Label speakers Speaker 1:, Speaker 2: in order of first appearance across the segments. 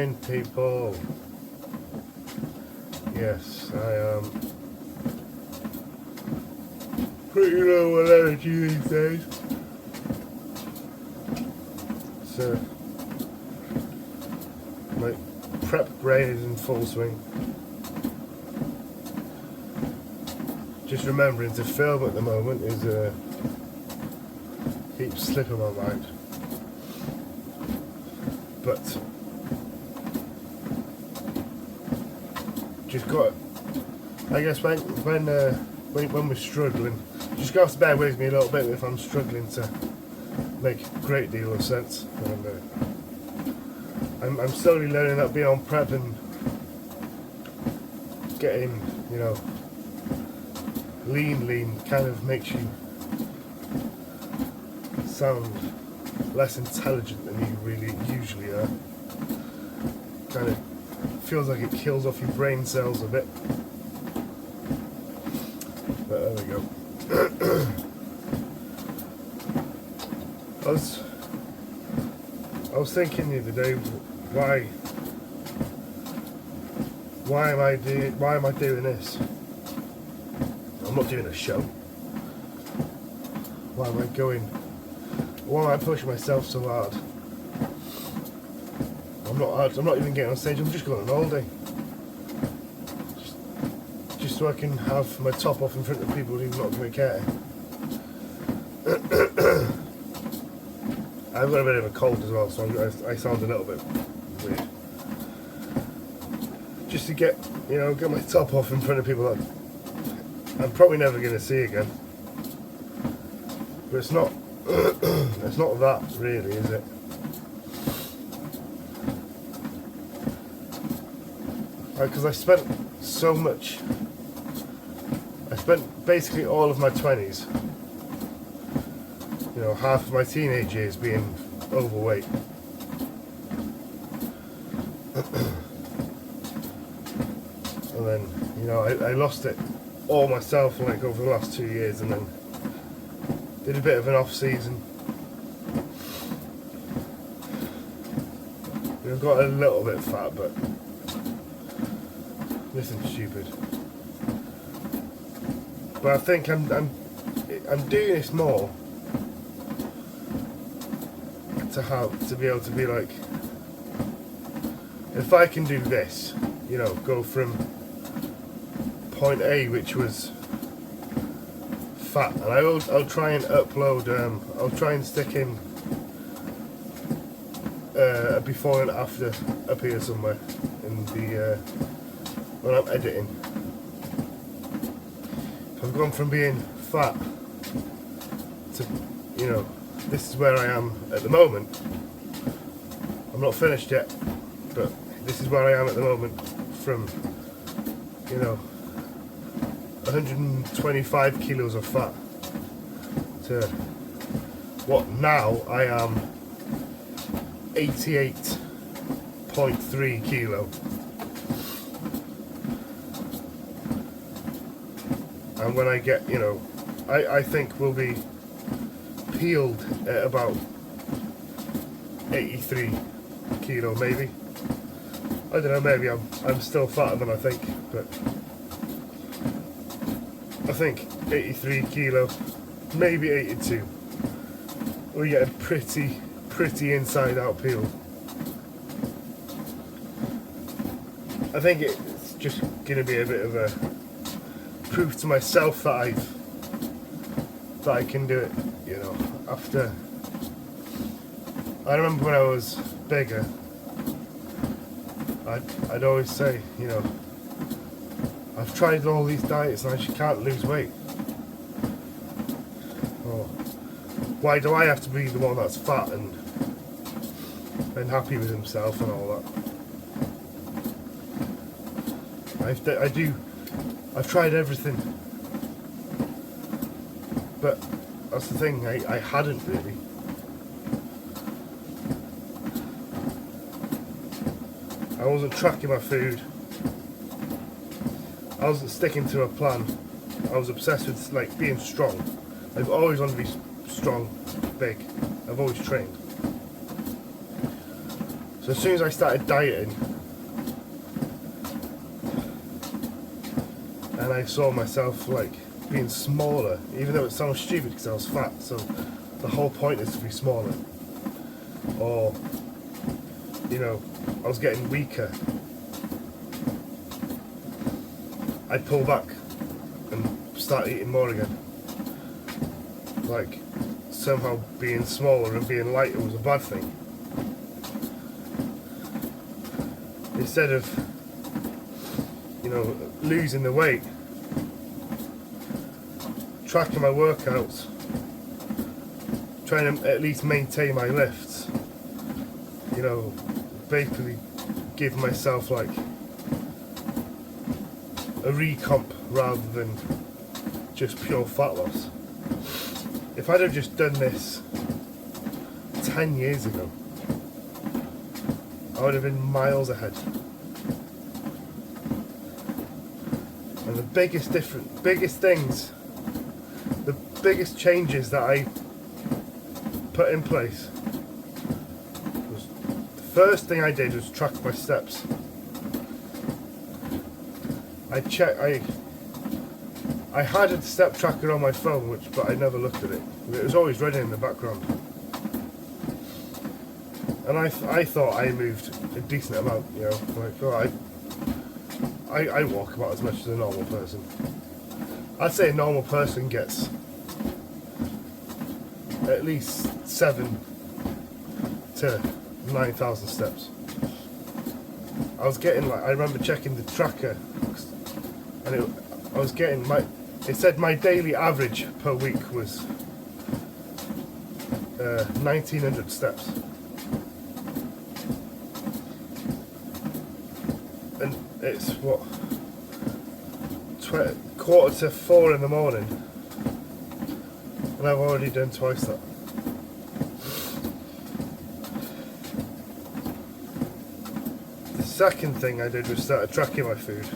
Speaker 1: morning, people. Yes, I am pretty low on energy these days. So my prep brain is in full swing. Just remembering to film at the moment is keeps slipping my mind. But just got, I guess when we're struggling, just got to bear with me a little bit if I'm struggling to make a great deal of sense. And I'm slowly learning that being on prep and getting, you know, lean kind of makes you sound less intelligent than you really usually are. Kind of feels like it kills off your brain cells a bit. But there we go. I was thinking the other day, why am I doing this? I'm not doing a show. Why am I pushing myself so hard? I'm not even getting on stage, I'm just going on all day. Just so I can have my top off in front of people who are not going to care. I've got a bit of a cold as well, so I sound a little bit weird. Just to get my top off in front of people that I'm probably never going to see again. But it's not it's not that really, is it? Because I spent basically all of my 20s, half of my teenage years being overweight. And then, I lost it all myself over the last 2 years, and then did a bit of an off season. I've got a little bit fat, but nothing stupid. But I think I'm doing this more to be able to be like, if I can do this, go from point A, which was fat, and I'll try and upload, I'll try and stick in a before and after up here somewhere in the when I'm editing. If I've gone from being fat to, this is where I am at the moment. I'm not finished yet, but this is where I am at the moment, from 125 kilos of fat to what now I am 88.3 kilo. And when I get, I think we'll be peeled at about 83 kilo maybe. I don't know, maybe I'm still fatter than I think, but I think 83 kilo, maybe 82. We get a pretty inside out peel. I think it's just going to be a bit of a proof to myself that I can do it, after. I remember when I was bigger, I'd always say, I've tried all these diets and I just can't lose weight. Or, why do I have to be the one that's fat and happy with himself and all that? I've tried everything, but that's the thing, I hadn't really. I wasn't tracking my food, I wasn't sticking to a plan, I was obsessed with being strong. I've always wanted to be strong, big, I've always trained. So as soon as I started dieting, and I saw myself like being smaller, even though it sounds stupid because I was fat, so the whole point is to be smaller. Or, you know, I was getting weaker. I'd pull back and start eating more again. Like, somehow being smaller and being lighter was a bad thing. Instead of, you know, losing the weight, tracking my workouts, trying to at least maintain my lifts, you know, basically give myself like a recomp rather than just pure fat loss. If I'd have just done this 10 years ago, I would have been miles ahead. And the biggest changes that I put in place was, the first thing I did was track my steps. I had a step tracker on my phone, but I never looked at it. It was always running in the background. And I thought I moved a decent amount, you know, like, oh, I walk about as much as a normal person. I'd say a normal person gets at least 7 to 9,000 steps. I was getting, like, I remember checking the tracker, and it said my daily average per week was 1,900 steps. And it's what, 3:45 in the morning, and I've already done twice that. The second thing I did was start tracking my food.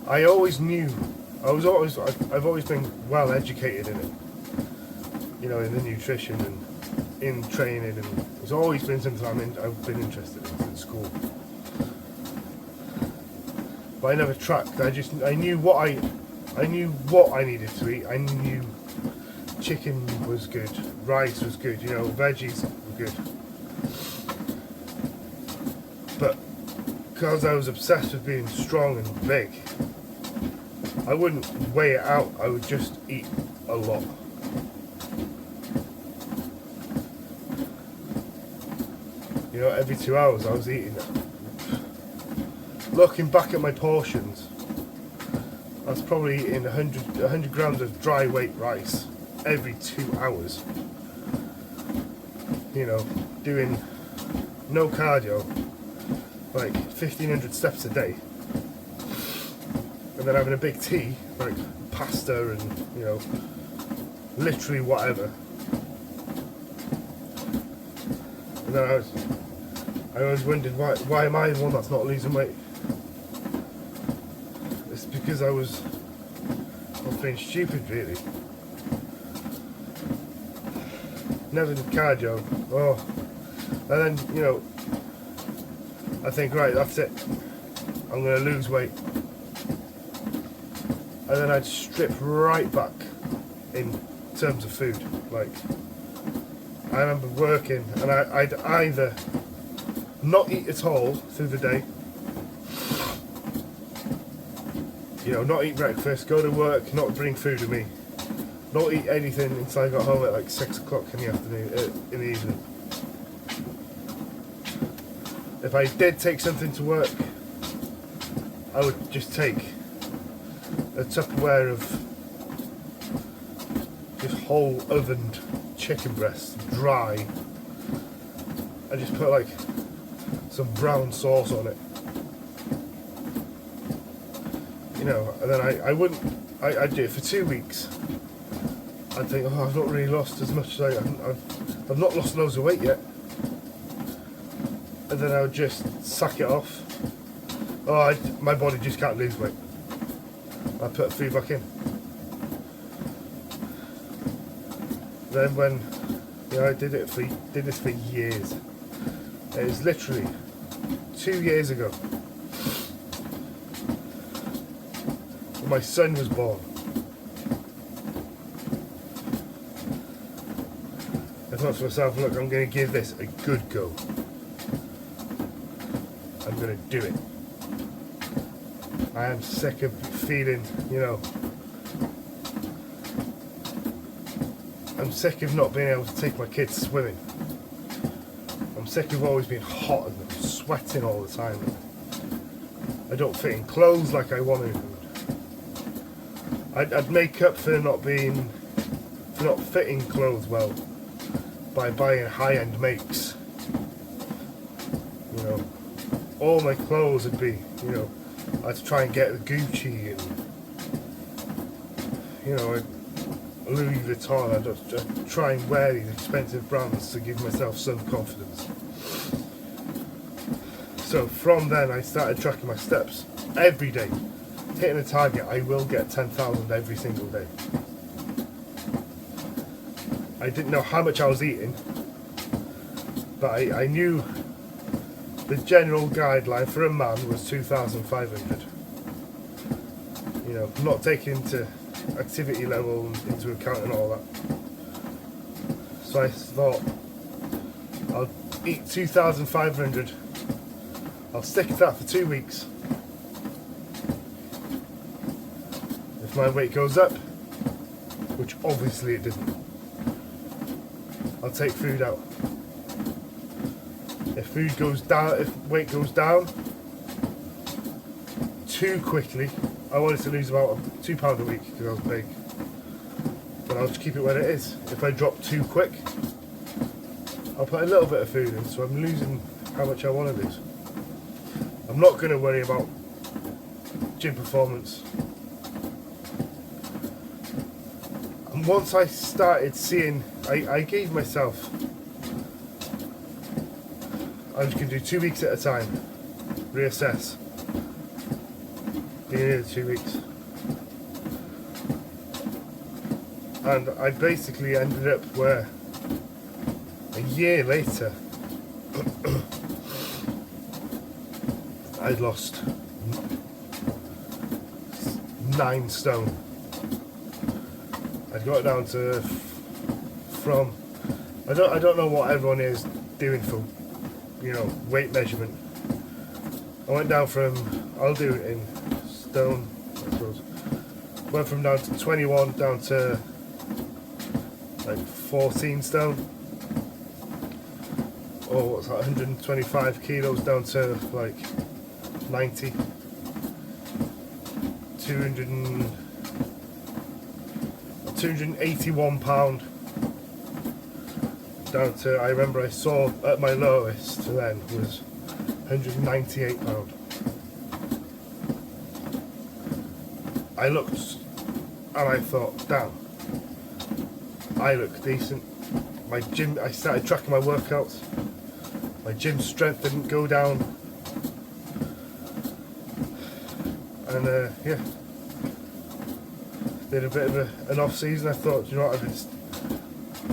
Speaker 1: I've always been well educated in it, you know, in the nutrition and in training, and it's always been something I've been interested in school. But I never tracked. I knew what I needed to eat. I knew chicken was good, rice was good, you know, veggies were good. But because I was obsessed with being strong and big, I wouldn't weigh it out. I would just eat a lot. You know, every 2 hours I was eating it. Looking back at my portions, I was probably eating 100 grams of dry weight rice every 2 hours. You know, doing no cardio, like 1,500 steps a day. And then having a big tea, like pasta and, you know, literally whatever. And then I always wondered, why am I the one that's not losing weight? It's because I was being stupid, really. Never did cardio. Oh, and then, you know, I think, right, that's it. I'm going to lose weight. And then I'd strip right back in terms of food. Like, I remember working, and I'd either not eat at all through the day, you know, not eat breakfast, go to work, not bring food with me, not eat anything until I got home at like 6 o'clock in the afternoon, in the evening. If I did take something to work, I would just take a Tupperware of just whole ovened chicken breasts, dry. I just put like some brown sauce on it, you know, and then I'd do it for 2 weeks. I'd think, oh, I've not really lost as much as I've not lost loads of weight yet. And then I would just sack it off. Oh, my body just can't lose weight. I put food back in. Then when You know, I did this for years. It was literally 2 years ago when my son was born. I thought to myself, look, I'm going to give this a good go. I'm going to do it. I am sick of feeling, you know, I'm sick of not being able to take my kids swimming. I'm sick of always being hot and sweating all the time. I don't fit in clothes like I want to. I'd make up for not fitting clothes well by buying high-end makes. You know, all my clothes would be, you know, I'd try and get the Gucci and, you know, Louis Vuitton. I'd just try and wear these expensive brands to give myself some confidence. So from then I started tracking my steps every day. Hitting a target, I will get 10,000 every single day. I didn't know how much I was eating, but I knew the general guideline for a man was 2,500. You know, not taking into activity level into account and all that. So I thought, I'll eat 2,500. I'll stick to that for 2 weeks. If my weight goes up, which obviously it didn't, I'll take food out. If food goes down, if weight goes down too quickly, I wanted to lose about £2 a week because I was big, but I'll just keep it where it is. If I drop too quick, I'll put a little bit of food in, so I'm losing how much I want to lose. I'm not going to worry about gym performance. And once I started seeing, I gave myself, I'm just going to do 2 weeks at a time, reassess. Being here 2 weeks. And I basically ended up where a year later I'd lost 9 stone. I'd got down to from I don't know what everyone is doing for, you know, weight measurement. I went down from, I'll do it in stone, I suppose. Went from down to 21 down to like 14 stone. Or what's that, 125 kilos down to like 90. 281 pound down to, I remember I saw at my lowest then was 198 pound. I looked and I thought, damn, I look decent. My gym, I started tracking my workouts. My gym strength didn't go down. And yeah, did a bit of an off season. I thought, you know what,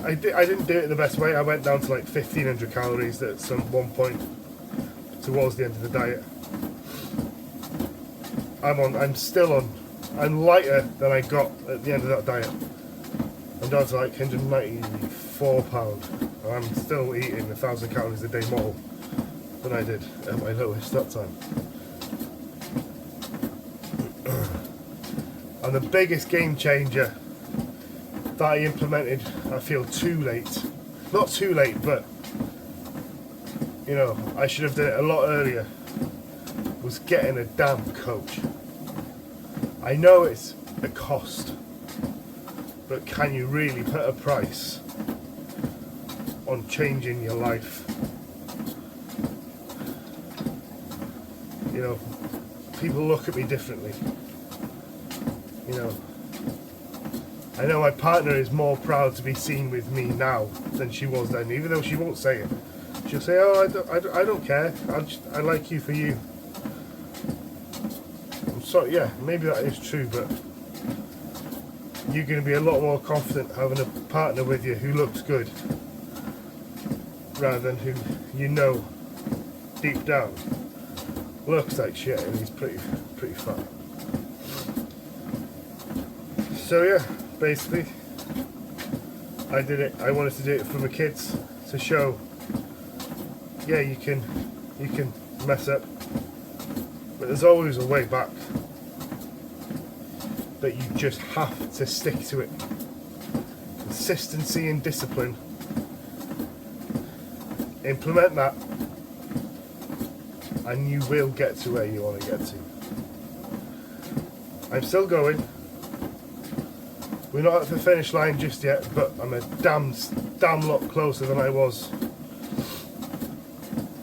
Speaker 1: I didn't do it the best way. I went down to like 1,500 calories at some one point towards the end of the diet. I'm lighter than I got at the end of that diet. I'm down to like 194 pound. And I'm still eating 1,000 calories a day more than I did at my lowest that time. And the biggest game changer that I implemented, I feel too late. Not too late, but you know, I should have done it a lot earlier, was getting a damn coach. I know it's a cost, but can you really put a price on changing your life? You know, people look at me differently. You know, I know my partner is more proud to be seen with me now than she was then, even though she won't say it. She'll say, oh, I don't care, I like you for you. I'm sorry, yeah, maybe that is true, but you're going to be a lot more confident having a partner with you who looks good rather than who you know deep down looks like shit and he's pretty fat. So yeah, basically I did it. I wanted to do it for my kids to show, yeah, you can mess up, but there's always a way back. But you just have to stick to it. Consistency and discipline. Implement that, and you will get to where you want to get to. I'm still going. We're not at the finish line just yet, but I'm a damn lot closer than I was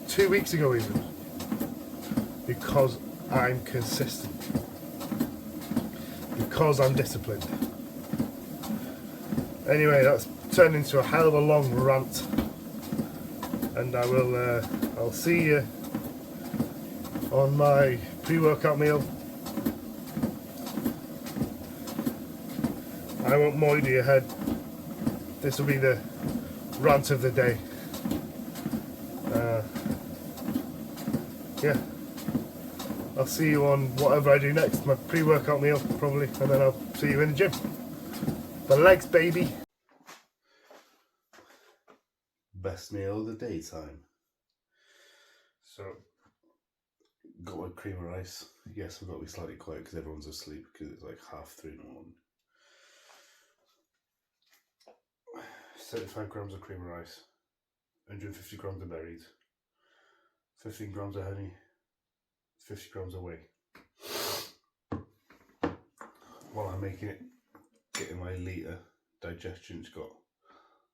Speaker 1: 2 weeks ago even. Because I'm consistent. Because I'm disciplined. Anyway, that's turned into a hell of a long rant. And I will, I'll see you on my pre-workout meal. I won't moid your head. This will be the rant of the day. Yeah. I'll see you on whatever I do next, my pre-workout meal probably, and then I'll see you in the gym. The legs, baby. Best meal of the daytime. So, got my cream of rice. Yes, I've got to be slightly quiet because everyone's asleep because it's like 3:30 in the morning. 75 grams of cream of rice, 150 grams of berries, 15 grams of honey, 50 grams of whey. While I'm making it, getting my litre digestion, it's got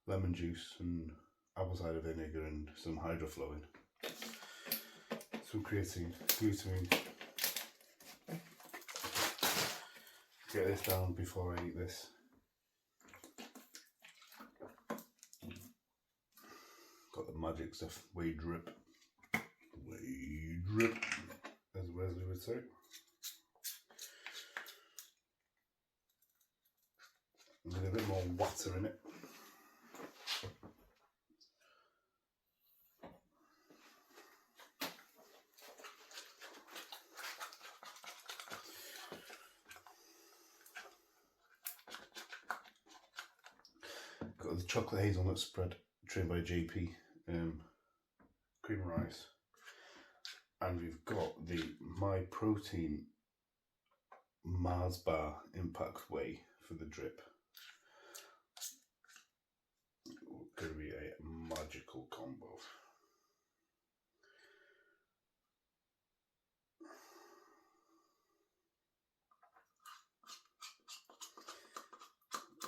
Speaker 1: lemon juice and apple cider vinegar and some hydroflowin, some creatine, glutamine. Get this down before I eat this. Got the magic stuff, whey drip, as Wesley would say. With a bit more water in it. Got the chocolate hazelnut spread, trained by JP, cream rice, and we've got the My Protein Mars Bar Impact Whey for the drip. Going to be a magical combo.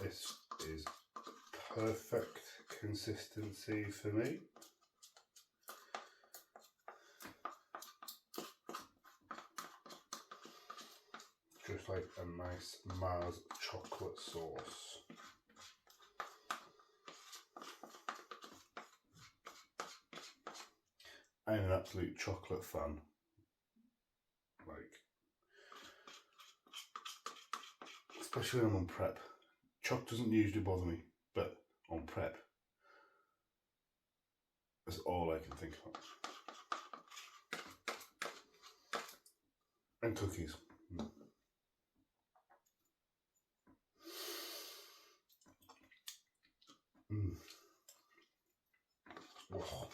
Speaker 1: This is perfect consistency for me. Just like a nice Mars chocolate sauce. I'm an absolute chocolate fan. Like, especially when I'm on prep. Choc doesn't usually bother me, but on prep, that's all I can think of. And cookies. Oh.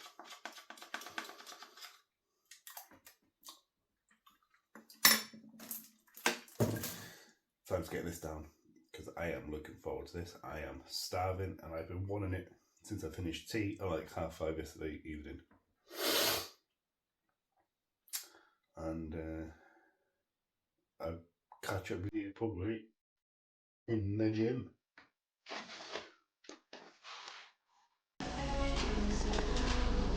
Speaker 1: Time to get this down because I am looking forward to this. I am starving and I've been wanting it since I finished tea at like 5:30 yesterday evening. And I'll catch up with you probably in the gym.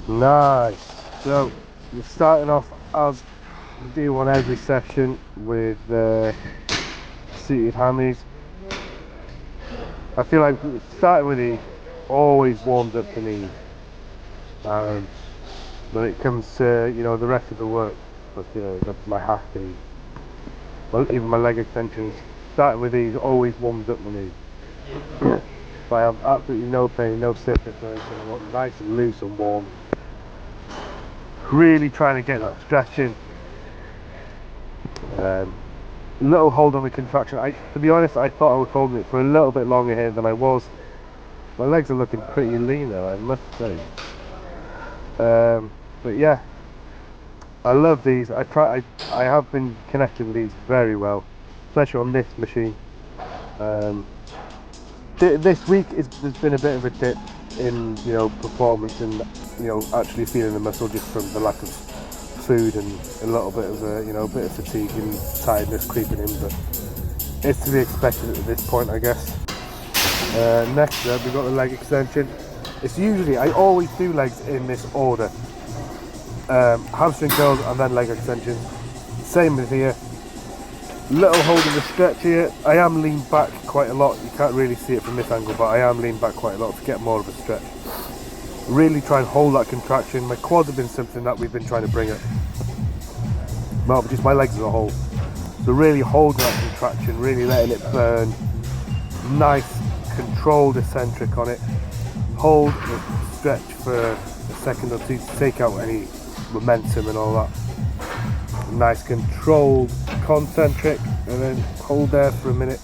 Speaker 1: Nice. So you're starting off as you do on every session with seated hammies. I feel like starting with these always warms up the knees. When it comes to the rest of the work, but my half knees, well, even my leg extensions, starting with these always warms up the knees. I have absolutely no pain, no stiffness or anything. I want nice and loose and warm. Really trying to get that stretching. Little hold on the contraction. To be honest, I thought I was holding it for a little bit longer here than I was. My legs are looking pretty lean though, I must say. But yeah, I love these. I have been connecting these very well, especially on this machine. This week there's been a bit of a dip in, you know, performance and, you know, actually feeling the muscle just from the lack of food and a little bit of a, you know, bit of fatigue and tiredness creeping in, but it's to be expected at this point, I guess. Next up, we've got the leg extension. It's usually, I always do legs in this order. Hamstring curls and then leg extensions. Same with here. Little hold of the stretch here. I am leaned back quite a lot. You can't really see it from this angle, but I am leaned back quite a lot to get more of a stretch. Really try and hold that contraction. My quads have been something that we've been trying to bring up. Well, just my legs as a whole. So really hold that contraction, really letting it burn. Nice, controlled eccentric on it. Hold the stretch for a second or two to take out any momentum and all that. Nice controlled concentric, and then hold there for a minute.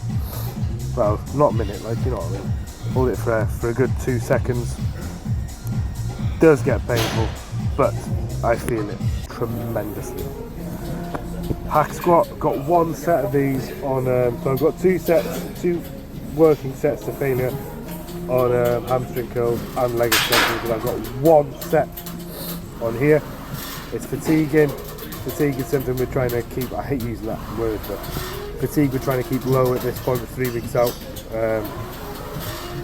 Speaker 1: Well, not a minute, like, you know what I mean. Hold it for a good 2 seconds. Does get painful, but I feel it tremendously. Hack squat, got one set of these on, so I've got two working sets to failure on hamstring curls and leg extensions, but I've got one set on here. It's fatiguing. Fatigue is something we're trying to keep, I hate using that word, but fatigue we're trying to keep low at this point with 3 weeks out.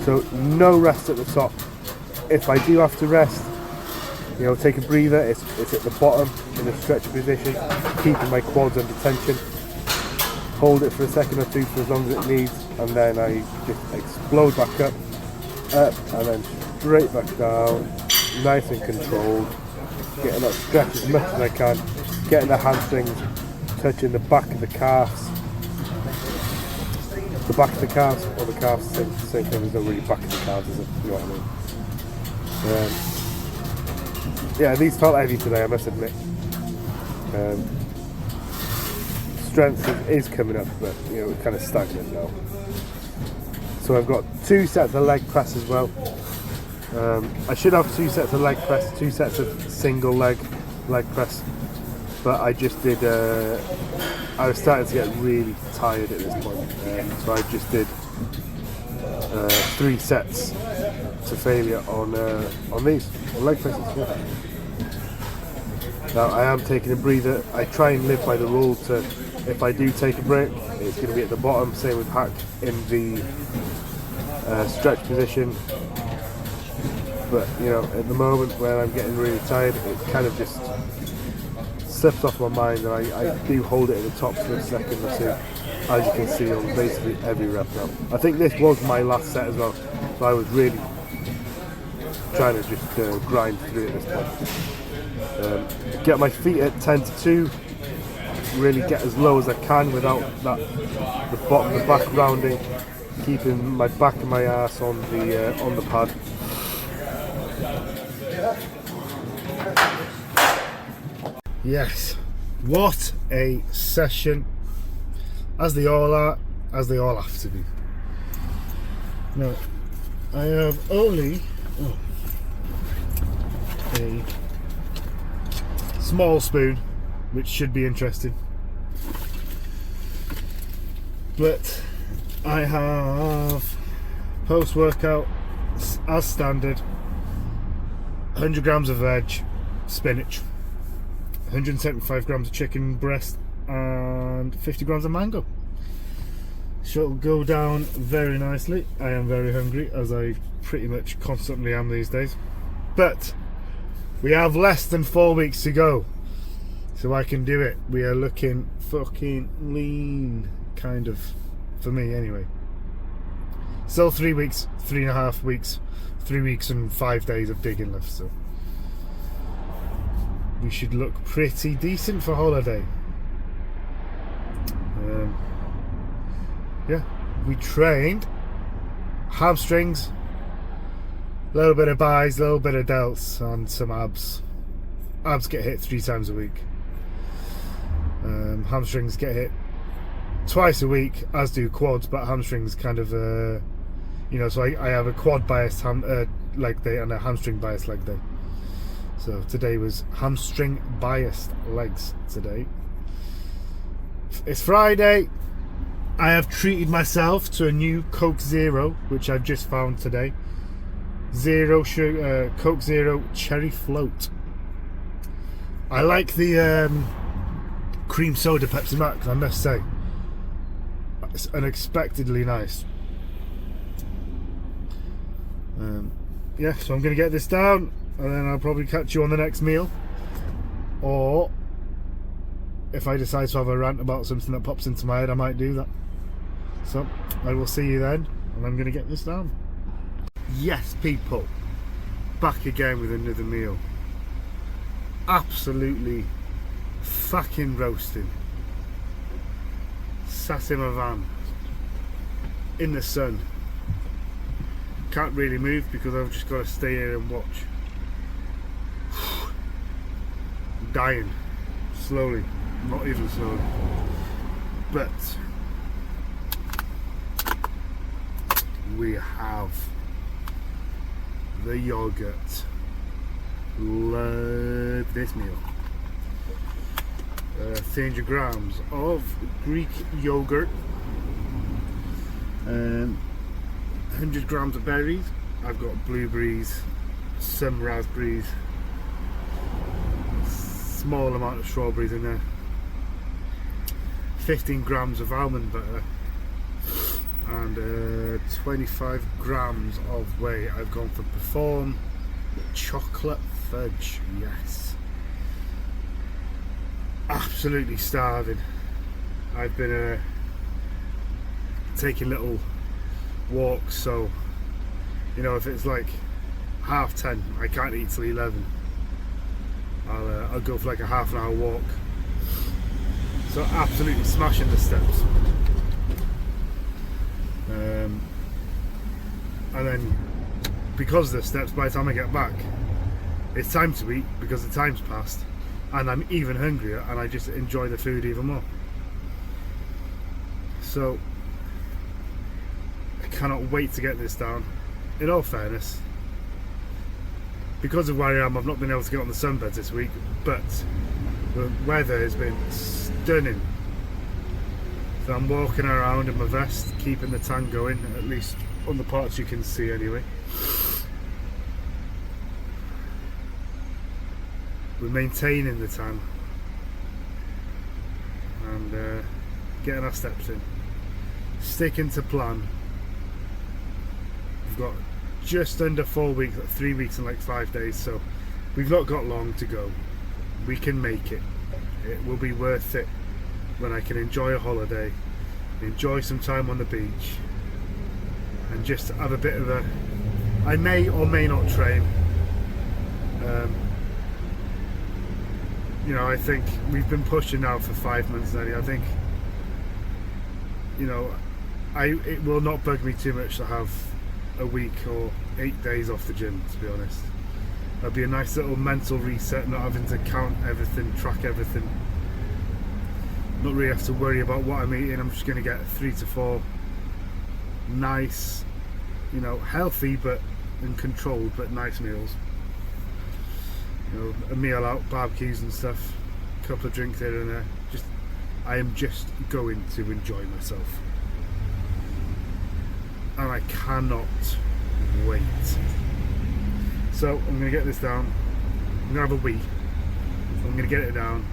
Speaker 1: So no rest at the top. If I do have to rest, you know, take a breather, it's at the bottom in a stretch position, keeping my quads under tension. Hold it for a second or two for as long as it needs, and then I just explode back up, and then straight back down, nice and controlled, getting that stretch as much as I can, getting the hamstrings touching the back of the calves. The back of the calves, or the calves, same thing, there's no really back of the calves, is it? You know what I mean? Yeah, these felt heavy today, I must admit. Strength is coming up, but, you know, it's kind of stagnant now. So I've got 2 sets of leg press as well. I should have 2 sets of leg press, 2 sets of single leg press, but I just did, I was starting to get really tired at this point, so I just did 3 sets to failure on these, on leg presses. Yeah. Now I am taking a breather. I try and live by the rule to, if I do take a break, it's going to be at the bottom, same with hack in the stretch position. But, you know, at the moment when I'm getting really tired, it kind of just slips off my mind, and I do hold it at the top for a second or two, as you can see on basically every rep now. I think this was my last set as well, so I was really trying to just grind through it at this point. Get my feet at 10 to 2, really get as low as I can without the back rounding, keeping my back and my ass on the pad. Yes, what a session, as they all are, as they all have to be. Now, I have only a small spoon, which should be interesting, but I have post-workout, as standard, 100 grams of veg, spinach, 175 grams of chicken breast, and 50 grams of mango. Should go down very nicely. I am very hungry, as I pretty much constantly am these days, but we have less than 4 weeks to go, so I can do it. We are looking fucking lean, kind of, for me anyway. Still 3 weeks, 3.5 weeks, 3 weeks and 5 days of digging left, so we should look pretty decent for holiday. Yeah, we trained hamstrings, a little bit of bis, a little bit of delts, and some abs. Abs get hit 3 times a week. Hamstrings get hit twice a week, as do quads, but hamstrings kind of, so I have a quad biased leg day and a hamstring biased leg day. So today was hamstring biased legs today. It's Friday. I have treated myself to a new Coke Zero, which I've just found today. Coke Zero Cherry Float. I like the cream soda Pepsi Max, I must say. It's unexpectedly nice. So I'm going to get this down, and then I'll probably catch you on the next meal. Or if I decide to have a rant about something that pops into my head, I might do that. So I will see you then, and I'm going to get this down. Yes, people, back again with another meal. Absolutely fucking roasting. Sat in my van in the sun. Can't really move because I've just got to stay here and watch. Dying slowly, not even slowly, but we have the yogurt. Love this meal. 300 grams of Greek yogurt, 100 grams of berries. I've got blueberries, some raspberries, small amount of strawberries in there, 15 grams of almond butter, and 25 grams of whey. I've gone for Perform chocolate fudge. Yes, absolutely starving. I've been taking little walks, so if it's like 10:30, I can't eat till 11. I'll go for like a half an hour walk. So absolutely smashing the steps. And then because of the steps, by the time I get back, it's time to eat because the time's passed, and I'm even hungrier, and I just enjoy the food even more. So I cannot wait to get this down. In all fairness, because of where I am, I've not been able to get on the sunbeds this week, but the weather has been stunning. So I'm walking around in my vest, keeping the tan going, at least on the parts you can see anyway. We're maintaining the tan and getting our steps in, sticking to plan. We've got just under 4 weeks, 3 weeks and like 5 days, so we've not got long to go. We can make it. It will be worth it when I can enjoy a holiday, enjoy some time on the beach, and just have a bit of a... I may or may not train. I think we've been pushing now for 5 months now. I think, it will not bug me too much to have a week or 8 days off the gym, to be honest. That'd be a nice little mental reset, not having to count everything, track everything, not really have to worry about what I'm eating. I'm just going to get 3 to 4 nice, healthy and controlled but nice meals. A meal out, barbecues and stuff, a couple of drinks here and there. I am just going to enjoy myself, and I cannot wait. So I'm going to get this down. I'm going to have a wee. I'm going to get it down.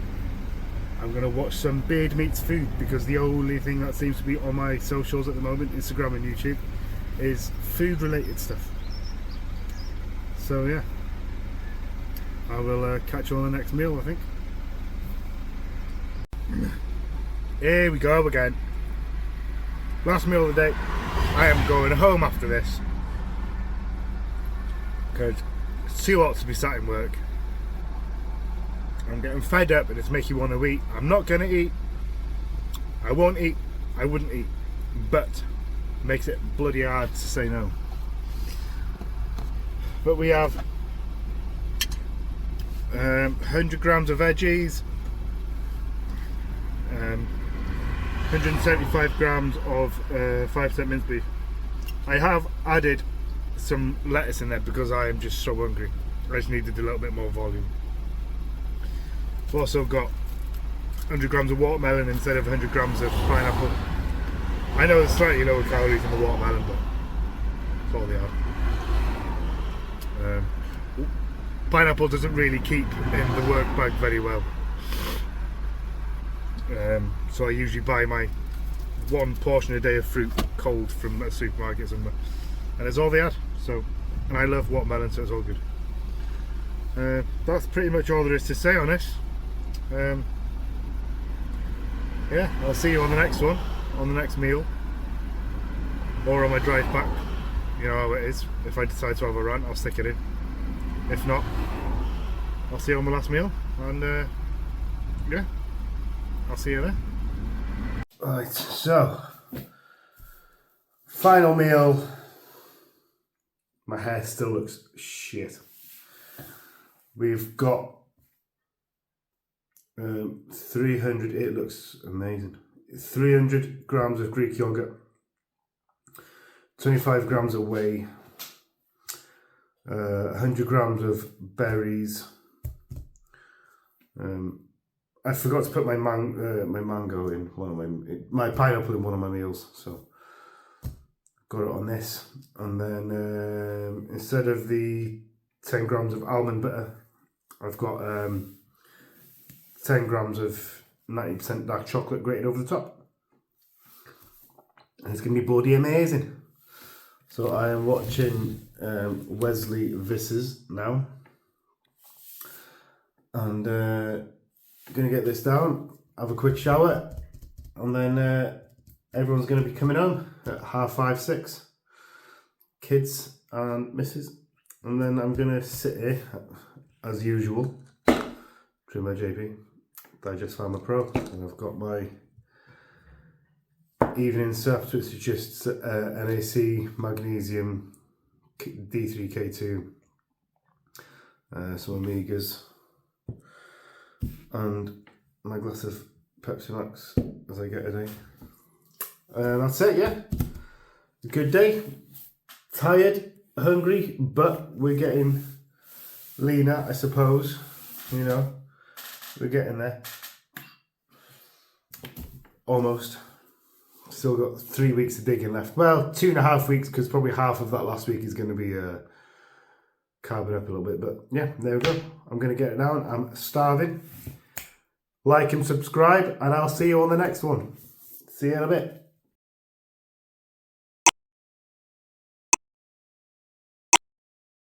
Speaker 1: I'm going to watch some Beard Meats Food, because the only thing that seems to be on my socials at the moment, Instagram and YouTube, is food related stuff. So yeah, I will catch you on the next meal, I think. Here we go again. Last meal of the day. I am going home after this, because it's too hot to be sat in work. I'm getting fed up and it's making me want to eat. I'm not going to eat. I won't eat. I wouldn't eat. But makes it bloody hard to say no. But we have 100 grams of veggies, 175 grams of 5% minced beef. I have added some lettuce in there because I am just so hungry. I just needed a little bit more volume. I've also got 100 grams of watermelon instead of 100 grams of pineapple. I know there's slightly lower calories in the watermelon, but that's all they are. Pineapple doesn't really keep in the work bag very well. So I usually buy my one portion a day of fruit cold from a supermarket somewhere. And that's all they had. So, and I love watermelon, so it's all good. That's pretty much all there is to say on it. Yeah, I'll see you on the next one, on the next meal, or on my drive back. You know how it is. If I decide to have a rant, I'll stick it in. If not, I'll see you on my last meal, and yeah, I'll see you there. Right, so final meal. My hair still looks shit. We've got 300, it looks amazing, 300 grams of Greek yogurt, 25 grams of whey, 100 grams of berries. I forgot to put my mango in one of my pineapple in one of my meals, so got it on this. And then instead of the 10 grams of almond butter, I've got 10 grams of 90% dark chocolate grated over the top. And it's going to be bloody amazing. So I am watching Wesley Visses now. And going to get this down, have a quick shower, and then everyone's going to be coming home at 5:30, 6. Kids and missus. And then I'm going to sit here, as usual, trim my JP, Digest Pharma Pro, and I've got my evening stuff, which is just NAC, magnesium, D3K2, some Omegas, and my glass of Pepsi Max as I get a day. That's it, yeah. Good day. Tired, hungry, but we're getting leaner, I suppose. You know, we're getting there. Almost. Still got 3 weeks of digging left. Well, 2.5 weeks, because probably half of that last week is going to be carving up a little bit. But yeah, there we go. I'm going to get it down. I'm starving. Like and subscribe, and I'll see you on the next one. See you in a bit.